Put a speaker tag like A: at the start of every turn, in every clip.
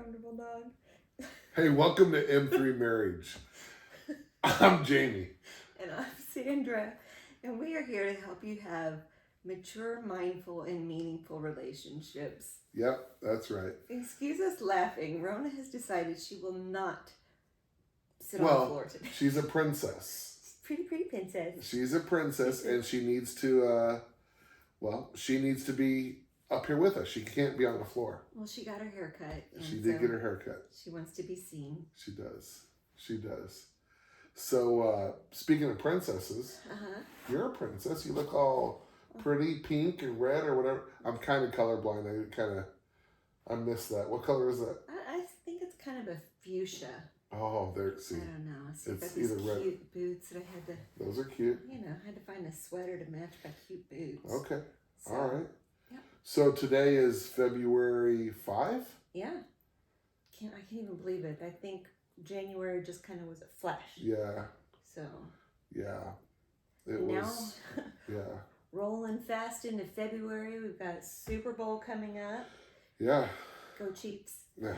A: comfortable, dog.
B: Hey, welcome to M3 Marriage. I'm Jamie.
A: And I'm Sandra, and we are here to help you have mature, mindful, and meaningful relationships.
B: Yep, that's right.
A: Excuse us laughing. Rona has decided she will not sit on the
B: Well,
A: floor today.
B: she's a princess.
A: Pretty princess.
B: She's a princess, and she needs to, she needs to be up here with us. She can't be on the floor.
A: Well, she got her hair cut.
B: She did get her hair cut.
A: She wants to be seen.
B: She does. She does. So, speaking of princesses, you're a princess. You look all pretty pink and red or whatever. I'm kind of colorblind. I miss that. What color is that?
A: I think it's kind of a fuchsia.
B: Oh, there. See,
A: I don't know. See,
B: it's
A: these
B: either red.
A: Cute boots that I had to.
B: Those are cute.
A: I had to find a sweater to match my cute boots.
B: Okay.
A: So,
B: all right.
A: Yeah.
B: So today is February 5?
A: Yeah. I can't even believe it. I think January just kind of was a flash.
B: Yeah.
A: So.
B: Yeah.
A: Now,
B: yeah.
A: Rolling fast into February. We've got Super Bowl coming up.
B: Yeah.
A: Go Chiefs.
B: Yeah.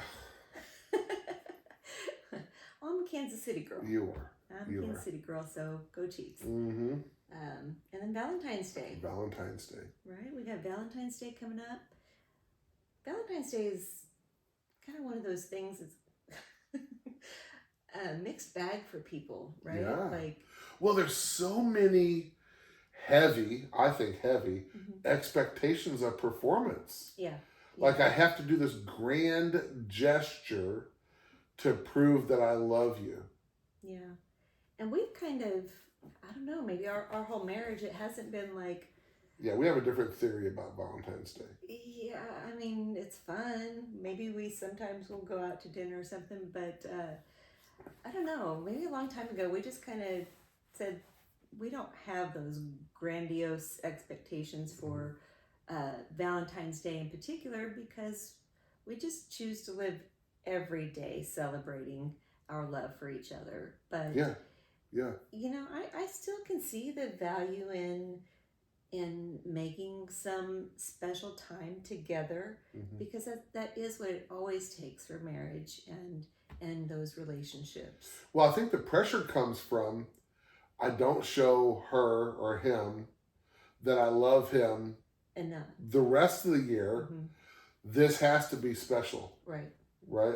A: I'm a Kansas City girl.
B: You are.
A: I'm a Kansas City girl, so go Chiefs.
B: Mm-hmm.
A: And then Valentine's Day.
B: Valentine's Day.
A: Right? We got Valentine's Day coming up. Valentine's Day is kind of one of those things that's a mixed bag for people, right?
B: Yeah.
A: Like,
B: well, there's so many heavy expectations of performance.
A: Yeah.
B: Like I have to do this grand gesture to prove that I love you.
A: Yeah. And we've kind of, I don't know, maybe our whole marriage, it hasn't been like...
B: Yeah, we have a different theory about Valentine's Day.
A: Yeah, I mean, it's fun. Maybe we sometimes will go out to dinner or something, but I don't know. Maybe a long time ago, we just kind of said we don't have those grandiose expectations for Valentine's Day in particular because we just choose to live every day celebrating our love for each other. But
B: yeah,
A: I still can see the value in making some special time together because that is what it always takes for marriage and those relationships.
B: Well, I think the pressure comes from I don't show her or him that I love him enough the rest of the year. This has to be special. Right.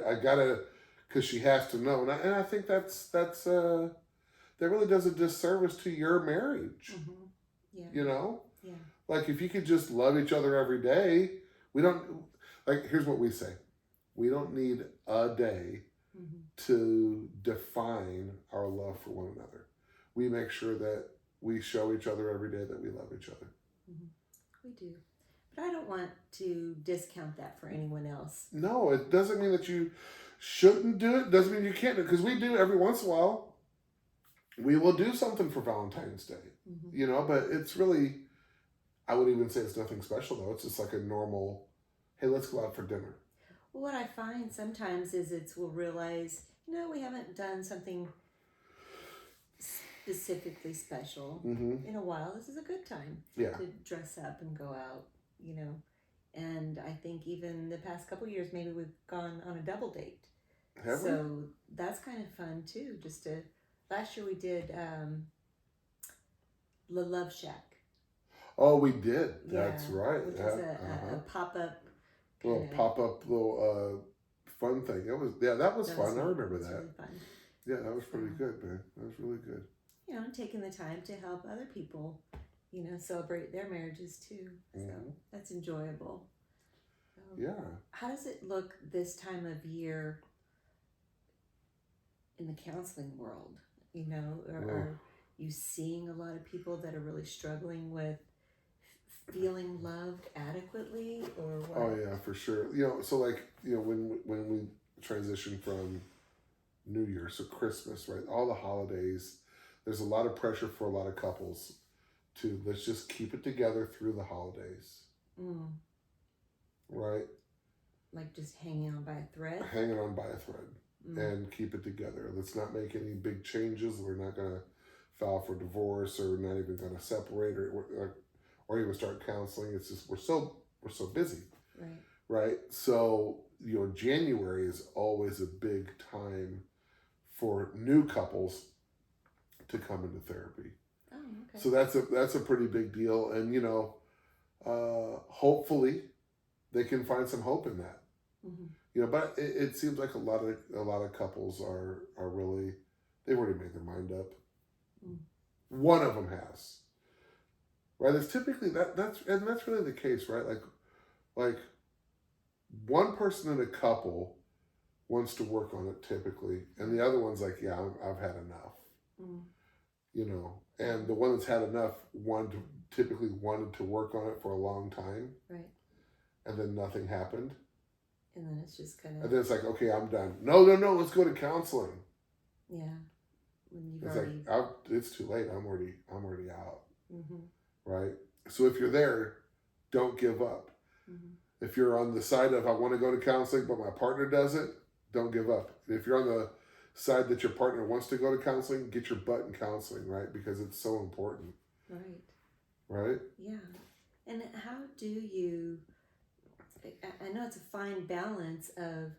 B: I gotta, because she has to know, and I think that's that really does a disservice to your marriage.
A: Yeah.
B: Yeah. Like if you could just love each other every day, we don't here's what we say: we don't need a day to define our love for one another. We make sure that we show each other every day that we love each other.
A: We do. But I don't want to discount that for anyone else.
B: No, it doesn't mean that you shouldn't do it. Doesn't mean you can't do it. Because we do every once in a while. We will do something for Valentine's Day. But it's really, I would even say it's nothing special though. It's just like a normal, hey, let's go out for dinner.
A: Well, what I find sometimes is we'll realize, we haven't done something specifically special in a while. This is a good time to dress up and go out. And I think even the past couple of years, maybe we've gone on a double date.
B: Have
A: so that's kind of fun too. Last year we did La Love Shack.
B: Oh, we did. That's right.
A: Which was a pop-up.
B: Little fun thing. That was fun. I remember that.
A: Really fun.
B: Yeah, that was pretty good, man. That was really good.
A: And taking the time to help other people celebrate their marriages too. So that's enjoyable.
B: Yeah.
A: How does it look this time of year in the counseling world? Are you seeing a lot of people that are really struggling with feeling loved adequately or what?
B: Oh yeah, for sure. So when we transition from New Year, so Christmas, right? All the holidays, there's a lot of pressure for a lot of couples to let's just keep it together through the holidays. Right?
A: Like just hanging on by a thread?
B: Hanging on by a thread and keep it together. Let's not make any big changes. We're not going to file for divorce or not even going to separate or even start counseling. It's just we're so busy.
A: Right.
B: Right? So January is always a big time for new couples to come into therapy.
A: Oh, okay.
B: So that's a pretty big deal, and hopefully they can find some hope in that. Mm-hmm. But it seems like a lot of couples are really, they've already made their mind up. Mm. One of them has, right? It's typically that's really the case, right? Like one person in a couple wants to work on it typically, and the other one's like, yeah, I've had enough. Mm. And the one that's had enough typically wanted to work on it for a long time, right? And then nothing happened,
A: and then it's just kind of,
B: and then it's like, okay, I'm done. No, let's go to counseling.
A: Yeah, when you've
B: it's
A: already...
B: like it's too late. I'm already out. Mm-hmm. Right. So if you're there, don't give up. Mm-hmm. If you're on the side of I want to go to counseling, but my partner doesn't, don't give up. If you're on the side that your partner wants to go to counseling, get your butt in counseling, right? Because it's so important. Right. Right?
A: Yeah. And how do you, I know it's a fine balance of,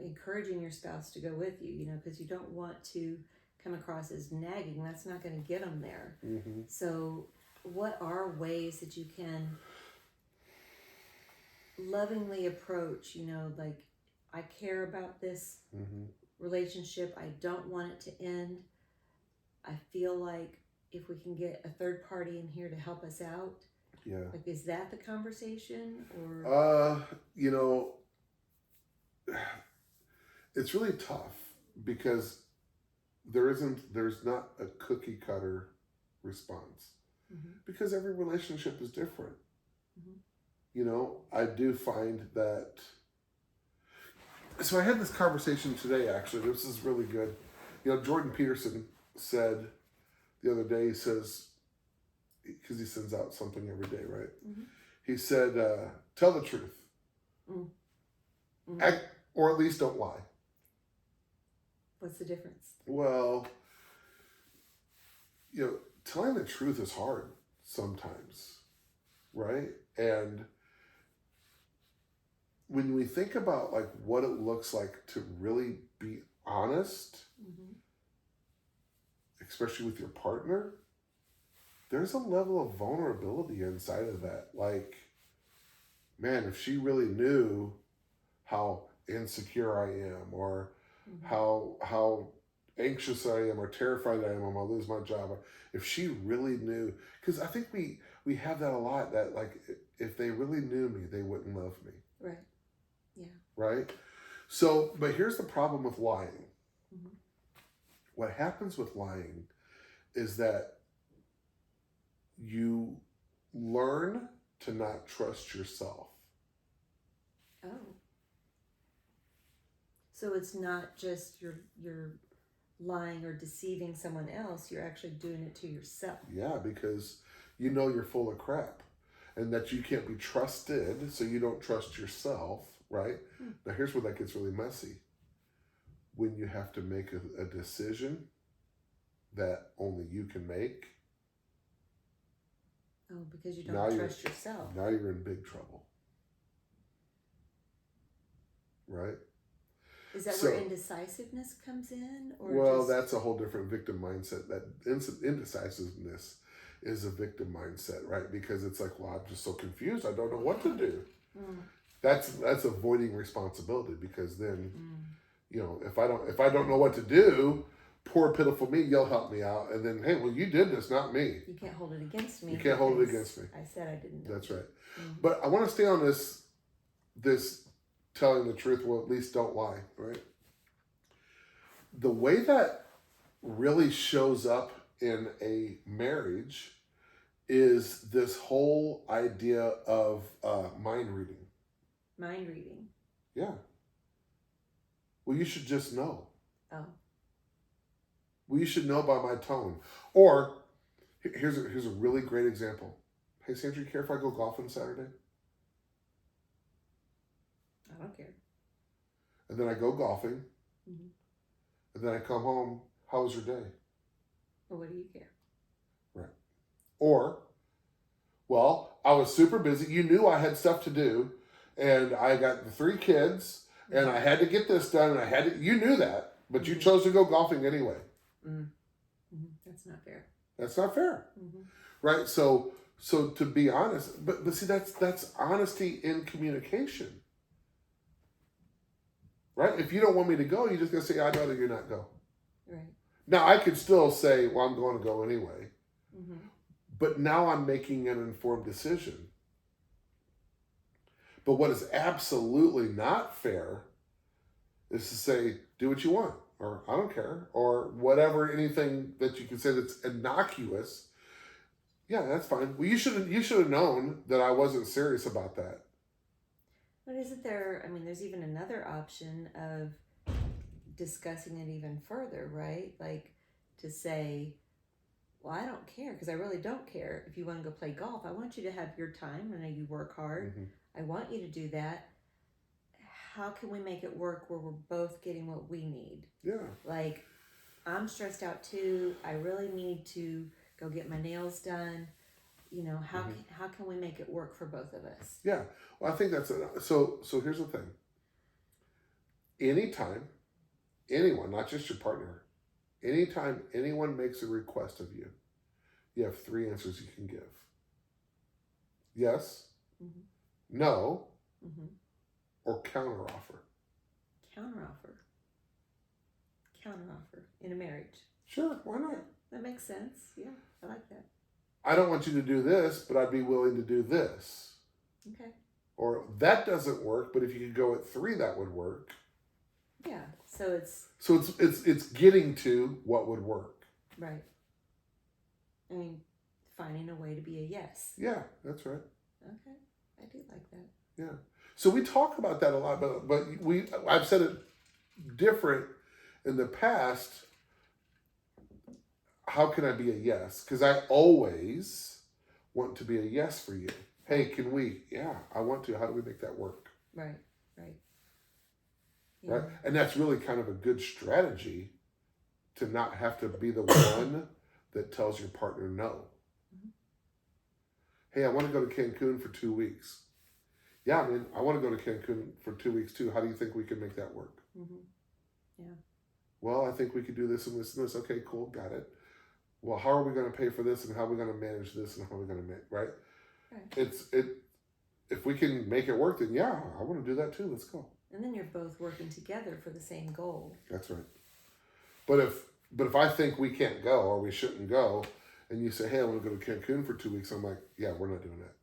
A: encouraging your spouse to go with you, because you don't want to come across as nagging. That's not going to get them there. Mm-hmm. So what are ways that you can lovingly approach, like, I care about this relationship. I don't want it to end. I feel like if we can get a third party in here to help us out. Yeah. Like, is that the conversation, or?
B: It's really tough because there's not a cookie cutter response, because every relationship is different. I do find that. So I had this conversation today, actually. This is really good. Jordan Peterson said the other day, he says, because he sends out something every day, right? Mm-hmm. He said, tell the truth. Mm-hmm. Or at least don't lie.
A: What's the difference?
B: Well, telling the truth is hard sometimes, right? And when we think about like what it looks like to really be honest, especially with your partner, there's a level of vulnerability inside of that. Like, man, if she really knew how insecure I am, or how anxious I am, or terrified I am, I'm gonna lose my job. If she really knew, because I think we have that a lot, that like if they really knew me, they wouldn't love me.
A: Right. Yeah.
B: Right? So, but here's the problem with lying. Mm-hmm. What happens with lying is that you learn to not trust yourself.
A: Oh. So it's not just you're lying or deceiving someone else, you're actually doing it to yourself.
B: Yeah, because you're full of crap, and that you can't be trusted, so you don't trust yourself, right? Now here's where that gets really messy. When you have to make a decision that only you can make.
A: Oh, because you don't trust yourself.
B: Now you're in big trouble. Right?
A: Is that where indecisiveness comes in?
B: That's a whole different victim mindset. That indecisiveness is a victim mindset, right? Because it's like, well, I'm just so confused. I don't know what to do. Mm. That's avoiding responsibility, because then, if I don't know what to do, poor pitiful me, you'll help me out. And then, hey, well, you did this, not me.
A: You can't hold it against me.
B: You can't hold it against me.
A: I said I didn't know.
B: That's right. Mm-hmm. But I want to stay on this telling the truth. Well, at least don't lie, right? The way that really shows up in a marriage is this whole idea of mind reading.
A: Mind reading?
B: Yeah. Well, you should just know.
A: Oh.
B: Well, you should know by my tone. Or, here's a really great example. Hey, Sandra, you care if I go golfing Saturday?
A: I don't care.
B: And then I go golfing. Mm-hmm. And then I come home. How was your day?
A: Well, what do you care?
B: Right. Or, well, I was super busy. You knew I had stuff to do. and I got the 3 kids, and I had to get this done, and I had to. You knew that, but you chose to go golfing anyway.
A: That's not fair.
B: That's not fair, right? So to be honest, but see, that's honesty in communication, right? If you don't want me to go, you're just gonna say, I'd rather you not go.
A: Right.
B: Now I could still say, well, I'm going to go anyway, but now I'm making an informed decision. But what is absolutely not fair is to say, do what you want, or I don't care, or whatever, anything that you can say that's innocuous. Yeah, that's fine. Well, you should have known that I wasn't serious about that.
A: But isn't there, I mean, there's even another option of discussing it even further, right? Like to say, well, I don't care, because I really don't care if you want to go play golf. I want you to have your time. I know you work hard. I want you to do that. How can we make it work where we're both getting what we need?
B: Yeah.
A: Like, I'm stressed out too. I really need to go get my nails done. You know, how can we make it work for both of us?
B: Yeah. Well, I think that's it. So here's the thing. Anytime anyone, not just your partner, anytime anyone makes a request of you, you have 3 answers you can give. Yes, no, or counteroffer.
A: Counteroffer in a marriage.
B: Sure, why not?
A: Yeah, that makes sense. Yeah, I like that.
B: I don't want you to do this, but I'd be willing to do this.
A: Okay.
B: Or that doesn't work, but if you could go at 3, that would work.
A: Yeah. So
B: it's getting to what would work.
A: Right. I mean, finding a way to be a yes.
B: Yeah, that's right.
A: Okay, I do like that.
B: Yeah. So we talk about that a lot, but I've said it different in the past. How can I be a yes? Because I always want to be a yes for you. Hey, can we? Yeah, I want to. How do we make that work?
A: Right. Yeah.
B: Right? And that's really kind of a good strategy to not have to be the one that tells your partner no. Hey, I want to go to Cancun for 2 weeks. Yeah, I mean, I want to go to Cancun for 2 weeks too. How do you think we can make that work?
A: Yeah.
B: Well, I think we could do this and this and this. Okay, cool, got it. Well, how are we going to pay for this, and how are we going to manage this, and how are we going to make, right? If we can make it work, then yeah, I want to do that too. Let's go.
A: And then you're both working together for the same goal.
B: That's right. But if I think we can't go or we shouldn't go, and you say, hey, I want to go to Cancun for 2 weeks, I'm like, yeah, we're not doing that.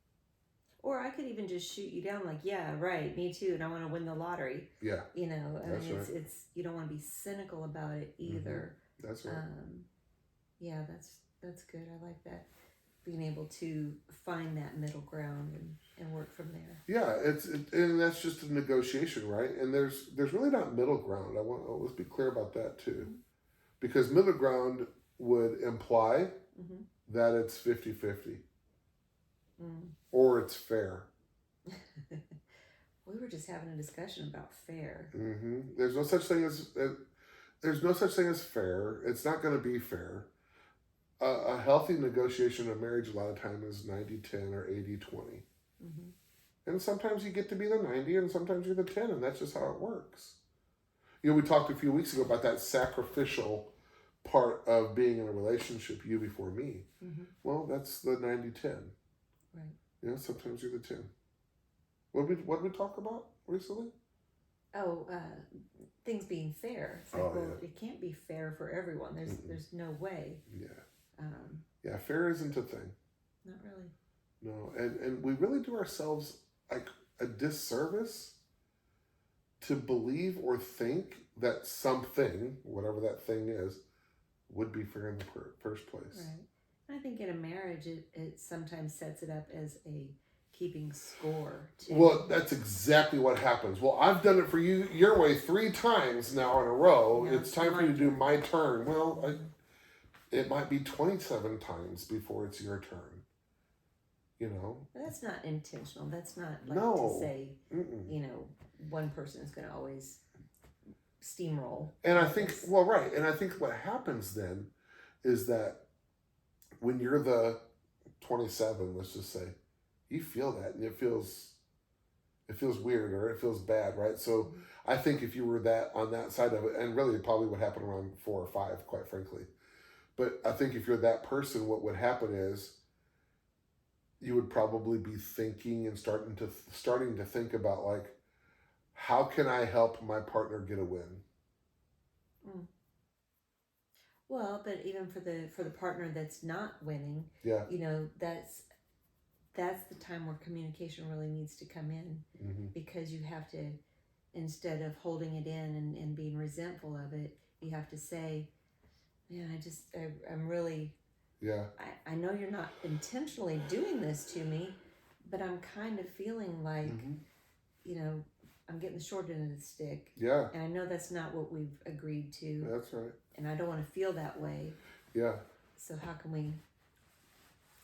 A: Or I could even just shoot you down like, yeah, right, me too, and I want to win the lottery.
B: Yeah.
A: You know, I
B: That's
A: mean,
B: right.
A: it's you don't want to be cynical about it either.
B: That's right.
A: Yeah, that's good. I like that. Being able to find that middle ground and work from there.
B: Yeah, and that's just a negotiation, right? And there's really not middle ground. Let's be clear about that too. Because middle ground would imply that it's 50-50. Or it's fair.
A: We were just having a discussion about fair.
B: There's no such thing as fair. It's not going to be fair. A healthy negotiation of marriage a lot of time is 90-10 or 80-20. And sometimes you get to be the 90 and sometimes you're the 10, and that's just how it works. You know, we talked a few weeks ago about that sacrificial part of being in a relationship, you before me. Well, that's the 90-10.
A: Right.
B: You know, sometimes you're the 10. What did we talk about recently?
A: Oh, things being fair. It's like, it can't be fair for everyone. There's no way.
B: Yeah. Yeah, fair isn't a thing.
A: Not really.
B: No, and we really do ourselves like a disservice to believe or think that something, whatever that thing is, would be fair in the first place.
A: Right. I think in a marriage, it sometimes sets it up as a keeping score too.
B: Well, that's exactly what happens. Well, I've done it for you your way 3 times now in a row. It's time for you to do my turn. Well, it might be 27 times before it's your turn. You know?
A: But that's not intentional. That's not like to say, you know, one person is going to always steamroll.
B: And I think, well, right. And I think what happens then is that when you're the 27, let's just say, you feel that and it feels it feels weird or it feels bad, right? So
A: Mm-hmm.
B: I think if you were that on that side of it, and really it probably would happen around 4 or 5, quite frankly. But I think if you're that person, what would happen is you would probably be thinking and starting to think about like, how can I help my partner get a win?
A: Mm. Well, but even for the partner that's not winning,
B: Yeah.
A: that's the time where communication really needs to come in,
B: Mm-hmm.
A: because you have to, instead of holding it in and being resentful of it, you have to say, man, I'm really,
B: Yeah.
A: I know you're not intentionally doing this to me, but I'm kind of feeling like,
B: Mm-hmm.
A: I'm getting the short end of the stick.
B: Yeah.
A: And I know that's not what we've agreed to.
B: That's right.
A: And I don't want to feel that way.
B: Yeah.
A: So how can we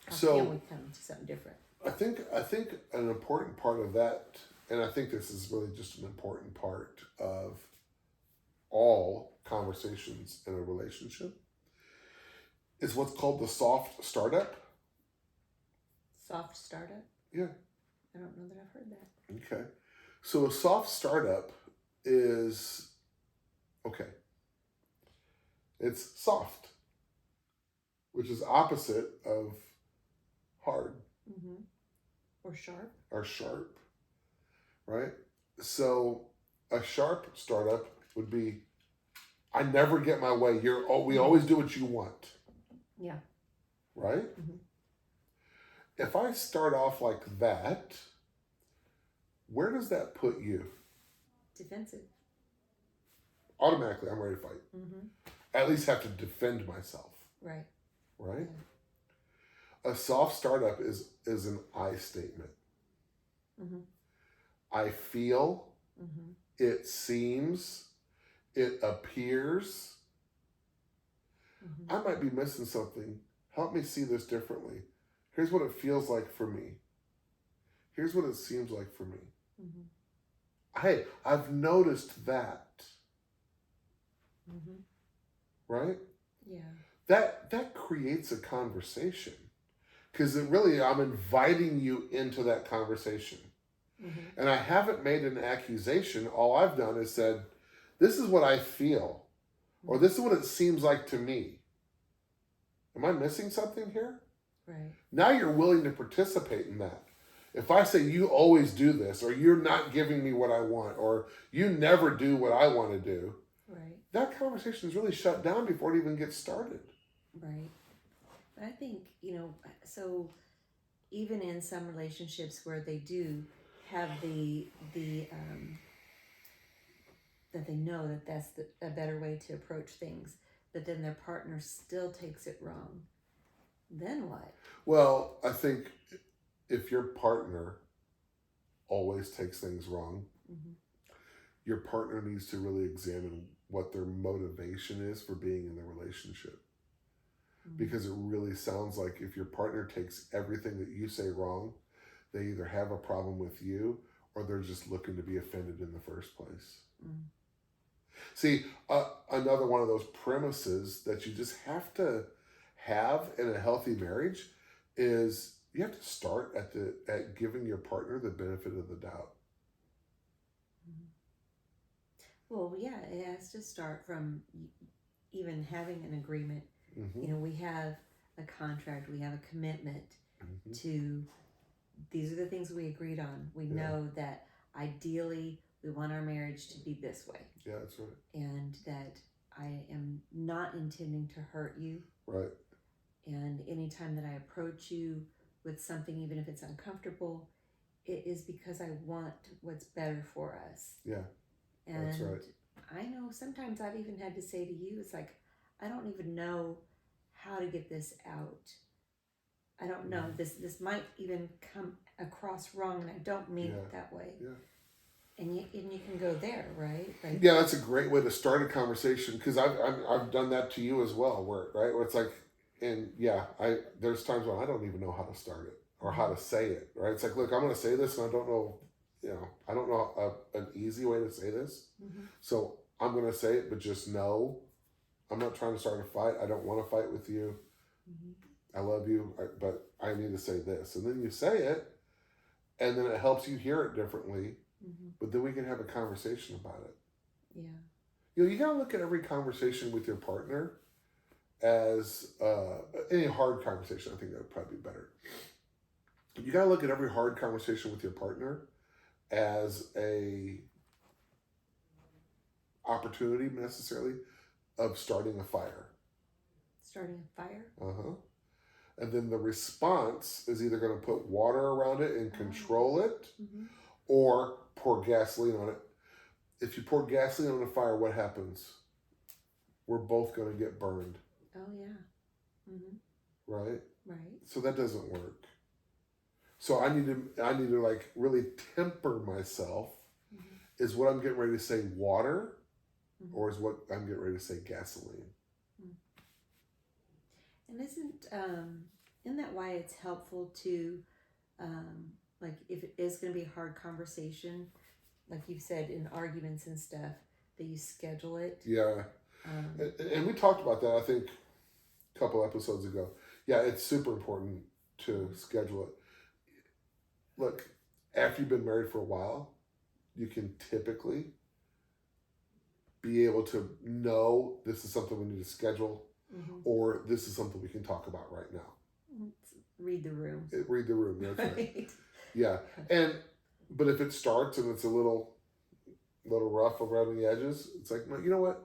A: come to something different?
B: I think an important part of that, and I think this is really just an important part of all conversations in a relationship, is what's called the soft startup.
A: Soft startup?
B: Yeah.
A: I don't know that I've heard that.
B: Okay. So a soft startup is, okay, it's soft, which is opposite of hard.
A: Mm-hmm. Or
B: sharp, right? So a sharp startup would be, I never get my way. We always do what you want.
A: Yeah.
B: Right?
A: Mm-hmm.
B: If I start off like that, where does that put you?
A: Defensive.
B: Automatically, I'm ready to fight.
A: Mm-hmm.
B: I at least have to defend myself.
A: Right.
B: Right? Yeah. A soft startup is an I statement.
A: Mm-hmm.
B: I feel,
A: mm-hmm.
B: It seems, it appears. Mm-hmm. I might be missing something. Help me see this differently. Here's what it feels like for me. Here's what it seems like for me. Mm-hmm. Hey, I've noticed that. Mm-hmm. Right? Yeah. That creates a conversation. Because I'm inviting you into that conversation. Mm-hmm. And I haven't made an accusation. All I've done is said, this is what I feel. Mm-hmm. Or this is what it seems like to me. Am I missing something here? Right. Now you're willing to participate in that. If I say you always do this, or you're not giving me what I want, or you never do what I want to do, right, that conversation is really shut down before it even gets started. Right. But I think, so even in some relationships where they do have that they know that that's a better way to approach things, but then their partner still takes it wrong, then what? Well, I think if your partner always takes things wrong, mm-hmm, your partner needs to really examine what their motivation is for being in the relationship. Mm-hmm. Because it really sounds like if your partner takes everything that you say wrong, they either have a problem with you or they're just looking to be offended in the first place. Mm-hmm. See, another one of those premises that you just have to have in a healthy marriage is you have to start at giving your partner the benefit of the doubt. Well, yeah, it has to start from even having an agreement. Mm-hmm. We have a contract, we have a commitment, mm-hmm, to these are the things we agreed on. We know that ideally we want our marriage to be this way. Yeah, that's right. And that I am not intending to hurt you. Right. And anytime that I approach you with something, even if it's uncomfortable, it is because I want what's better for us. Yeah, and that's right. I know sometimes I've even had to say to you, it's like, I don't even know how to get this out. I don't know. This might even come across wrong, and I don't mean it that way. Yeah. And you can go there, right? Like, yeah, that's a great way to start a conversation, because I've done that to you as well, where it's like, and yeah, there's times when I don't even know how to start it or how to say it, right? It's like, look, I'm going to say this, and I don't know, I don't know an easy way to say this, mm-hmm, so I'm going to say it, but just know, I'm not trying to start a fight. I don't want to fight with you. Mm-hmm. I love you, but I need to say this, and then you say it. and then it helps you hear it differently. But then we can have a conversation about it.
A: Yeah.
B: You gotta look at every conversation with your partner as any hard conversation. I think that would probably be better. You gotta look at every hard conversation with your partner as a opportunity, necessarily, of starting a fire.
A: Starting a fire?
B: And then the response is either going to put water around it and control it, or pour gasoline on it. If you pour gasoline on a fire, what happens? We're both going to get burned.
A: Oh, yeah.
B: Right?
A: Right.
B: So that doesn't work. So I need to like really temper myself. Is what I'm getting ready to say water, or is what I'm getting ready to say gasoline?
A: And isn't that why it's helpful to, like, if it is going to be a hard conversation, like you said, in arguments and stuff, that you schedule it?
B: Yeah. And we talked about that, I think, a couple episodes ago. Yeah, it's super important to schedule it. Look, after you've been married for a while, you can typically be able to know this is something we need to schedule, or this is something we can talk about right now.
A: Read the room.
B: Read the room, that's right. Yeah. But if it starts and it's a little rough around the edges, it's like, you know what?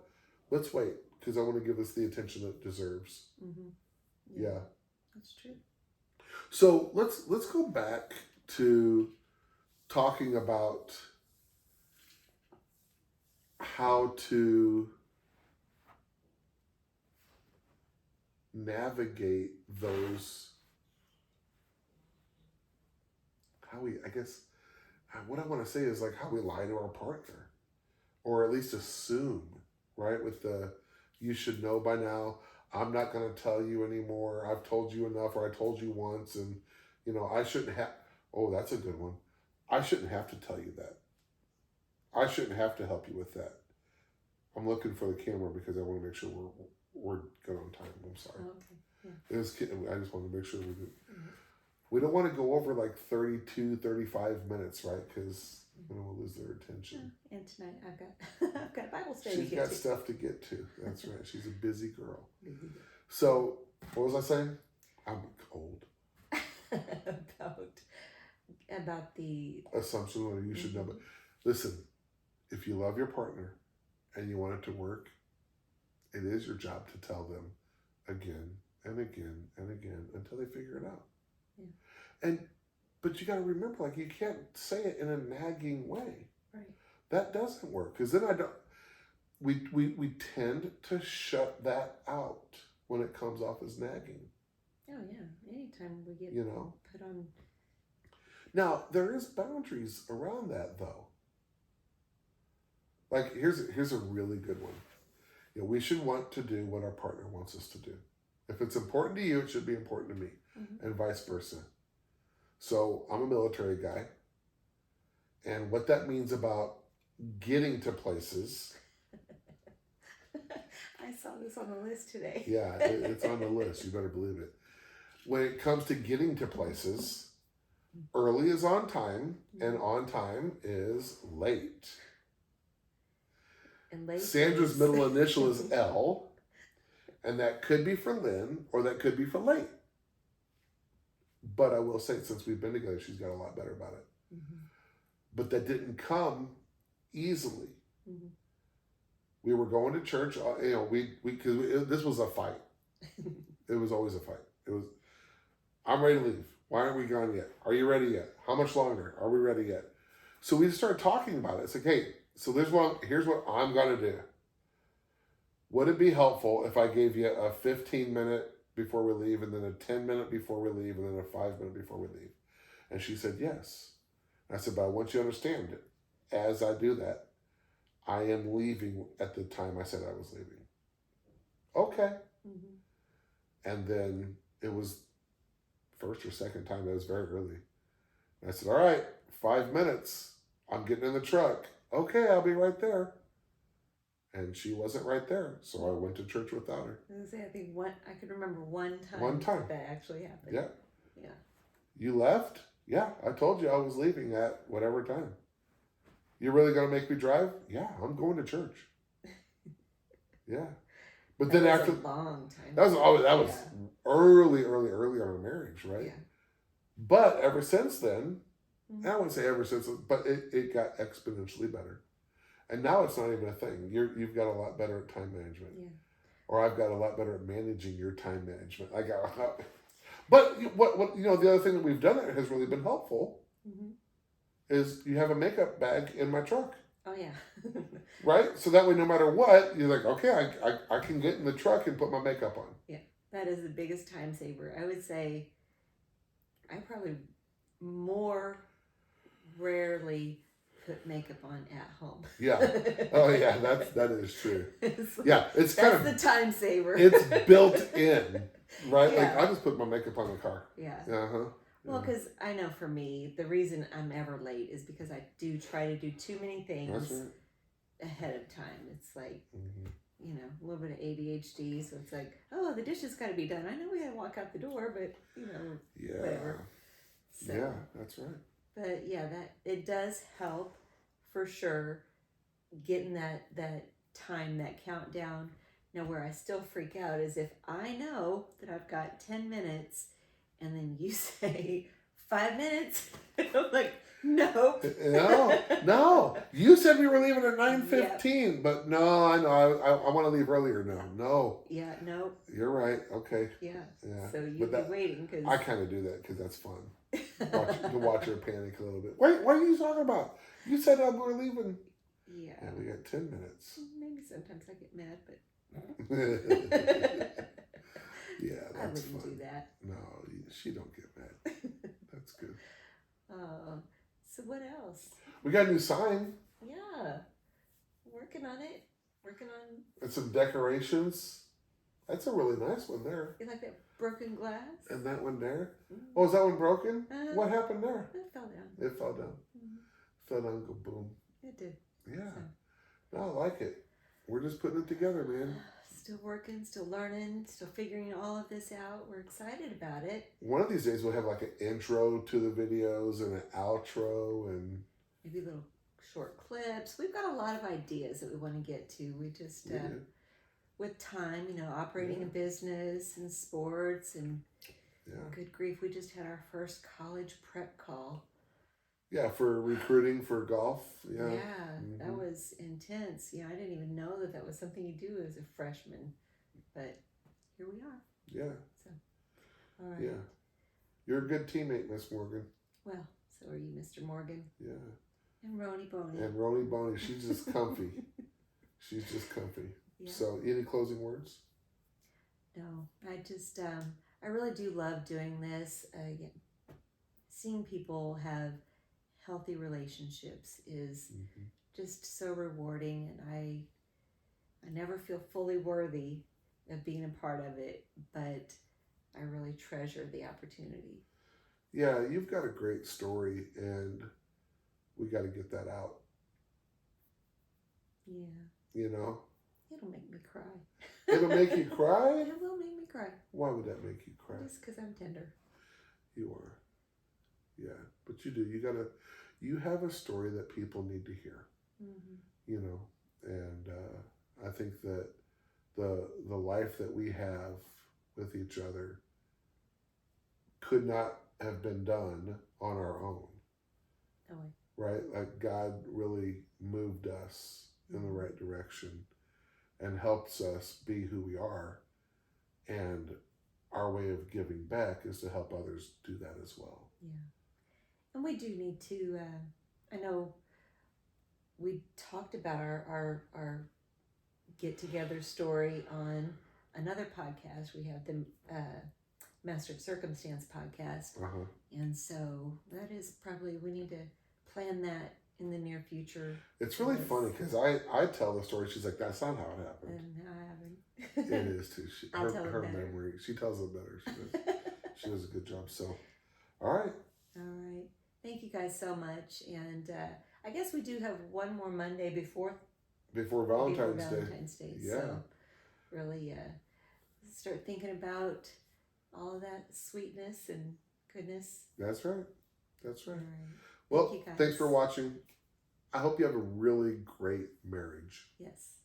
B: Let's wait, because I want to give this the attention it deserves. Yeah.
A: That's true.
B: So let's go back to talking about how to navigate those, what I want to say is like how we lie to our partner, or at least assume, right? With the, you should know by now, I'm not going to tell you anymore, I've told you enough, or I told you once, and I shouldn't have, oh, that's a good one. I shouldn't have to tell you that. I shouldn't have to help you with that. I'm looking for the camera because I want to make sure we're good on time. I'm sorry.
A: Oh, okay. Yeah.
B: I just want to make sure we do. We don't want to go over like 32, 35 minutes, right? Because we'll lose their attention.
A: Yeah. And tonight I've got Bible study.
B: She's got stuff to get to. That's right. She's a busy girl. So, what was I saying? I'm old.
A: about the
B: assumption that you should know. But listen, if you love your partner and you want it to work, it is your job to tell them again and again and again until they figure it out. Yeah. But you got to remember, like, you can't say it in a nagging way.
A: Right.
B: That doesn't work, because then we tend to shut that out when it comes off as nagging.
A: Oh yeah, anytime we get put on.
B: Now there is boundaries around that, though. Like, here's a really good one. We should want to do what our partner wants us to do. If it's important to you, it should be important to me, and vice versa. So I'm a military guy, and what that means about getting to places.
A: I saw this on the list today.
B: Yeah, it's on the list. You better believe it. When it comes to getting to places, early is on time, and on time is late.
A: And late
B: Sandra's middle initial is L, and that could be for Lynn, or that could be for late. But I will say, since we've been together, she's got a lot better about it. But that didn't come easily. We were going to church, because this was a fight. It was always a fight. It was, I'm ready to leave. Why aren't we gone yet? Are you ready yet? How much longer? Are we ready yet? So we started talking about it. It's like, hey, so here's what I'm going to do. Would it be helpful if I gave you a 15-minute before we leave, and then a 10-minute before we leave, and then a 5-minute before we leave? And she said, yes. And I said, but I want you to understand it. As I do that, I am leaving at the time I said I was leaving. Okay. And then it was first or second time, that was very early. And I said, all right, 5 minutes. I'm getting in the truck. Okay, I'll be right there. And she wasn't right there, so I went to church without her.
A: I think I could remember one time. That actually happened.
B: Yeah.
A: Yeah.
B: You left? Yeah, I told you I was leaving at whatever time. You're really going to make me drive? Yeah, I'm going to church. Yeah. But
A: that
B: then
A: was
B: after
A: a long time.
B: that was early on in marriage, right?
A: Yeah.
B: But ever since then, I wouldn't say ever since, but it got exponentially better. And now it's not even a thing. You've got a lot better at time management.
A: Yeah.
B: Or I've got a lot better at managing your time management. But what the other thing that we've done that has really been helpful is you have a makeup bag in my truck.
A: Oh yeah.
B: Right? So that way, no matter what, you're like, okay, I can get in the truck and put my makeup on.
A: Yeah, that is the biggest time saver. I would say I probably more rarely put makeup on at home.
B: Yeah. Oh yeah, that is true. Yeah, it's
A: that's the time saver.
B: It's built in, right?
A: Yeah.
B: Like I just put my makeup on the car.
A: Yeah.
B: Uh-huh.
A: Well, because I know for me, the reason I'm ever late is because I do try to do too many things ahead of time. It's like, you know, a little bit of ADHD. So it's like, oh, the dishes got to be done. I know we got to walk out the door, but, you know, whatever. So,
B: yeah, that's right.
A: But yeah, that it does help for sure getting that time, that countdown. Now, where I still freak out is if I know that I've got 10 minutes and then you say 5 minutes. I'm like, nope.
B: No. You said we were leaving at 9:15, but no, I know. I want to leave earlier now. No.
A: Yeah, no.
B: You're right. Okay.
A: Yeah. So you'll be waiting because
B: I kind of do that because that's fun. To watch her panic a little bit. Wait, what are you talking about? You said we're leaving.
A: Yeah.
B: And we got 10 minutes.
A: Maybe sometimes I get mad, but.
B: Yeah, that's
A: I wouldn't
B: fun.
A: do that.
B: No, she don't get mad. That's good.
A: So what else?
B: We got a new sign.
A: Yeah, working on it. Working on.
B: And some decorations. That's a really nice one there.
A: You like that broken glass?
B: And that one there. Oh, is that one broken? What happened there?
A: It fell down.
B: It fell down. Fell down, go boom.
A: It did.
B: Yeah. So. No, I like it. We're just putting it together, man.
A: Still working, still learning, still figuring all of this out. We're excited about it.
B: One of these days we'll have like an intro to the videos and an outro and
A: maybe little short clips. We've got a lot of ideas that we want to get to. We just with time, you know, operating a business and sports and good grief, we just had our first college prep call.
B: Yeah, for recruiting for golf. Yeah.
A: Yeah, that was intense. Yeah, I didn't even know that was something you do as a freshman, but here we are.
B: Yeah.
A: So, all right.
B: Yeah. You're a good teammate, Miss Morgan.
A: Well, so are you, Mr. Morgan.
B: Yeah.
A: And Roni Boney.
B: And Roni Boney, she's just comfy. She's just comfy. Yeah. So, any closing words?
A: No, I just, I really do love doing this. Seeing people have healthy relationships is just so rewarding, and I never feel fully worthy of being a part of it, but I really treasure the opportunity.
B: Yeah, you've got a great story, and we got to get that out.
A: Yeah.
B: You know?
A: It'll make me cry.
B: It'll make you cry?
A: It will make me cry.
B: Why would that make you cry?
A: Just because I'm tender.
B: You are. Yeah, but you do. You have a story that people need to hear. You know, and I think that the life that we have with each other could not have been done on our own.
A: No way.
B: Right? Like God really moved us in the right direction and helps us be who we are. And our way of giving back is to help others do that as well.
A: Yeah. And we do need to, I know we talked about our get-together story on another podcast. We have the Mastered Circumstance podcast. And so that is probably, we need to plan that in the near future.
B: It's really funny because I tell the story. She's like, that's not how it happened.
A: And I haven't.
B: It is too. Her memory. She tells it better. She does a good job. So, all right.
A: All right. Thank you guys so much. And I guess we do have one more Monday before
B: Valentine's Day. Yeah.
A: So really start thinking about all of that sweetness and goodness.
B: That's right. That's right.
A: All right.
B: Well,
A: Thank you guys.
B: thanks for watching. I hope you have a really great marriage.
A: Yes.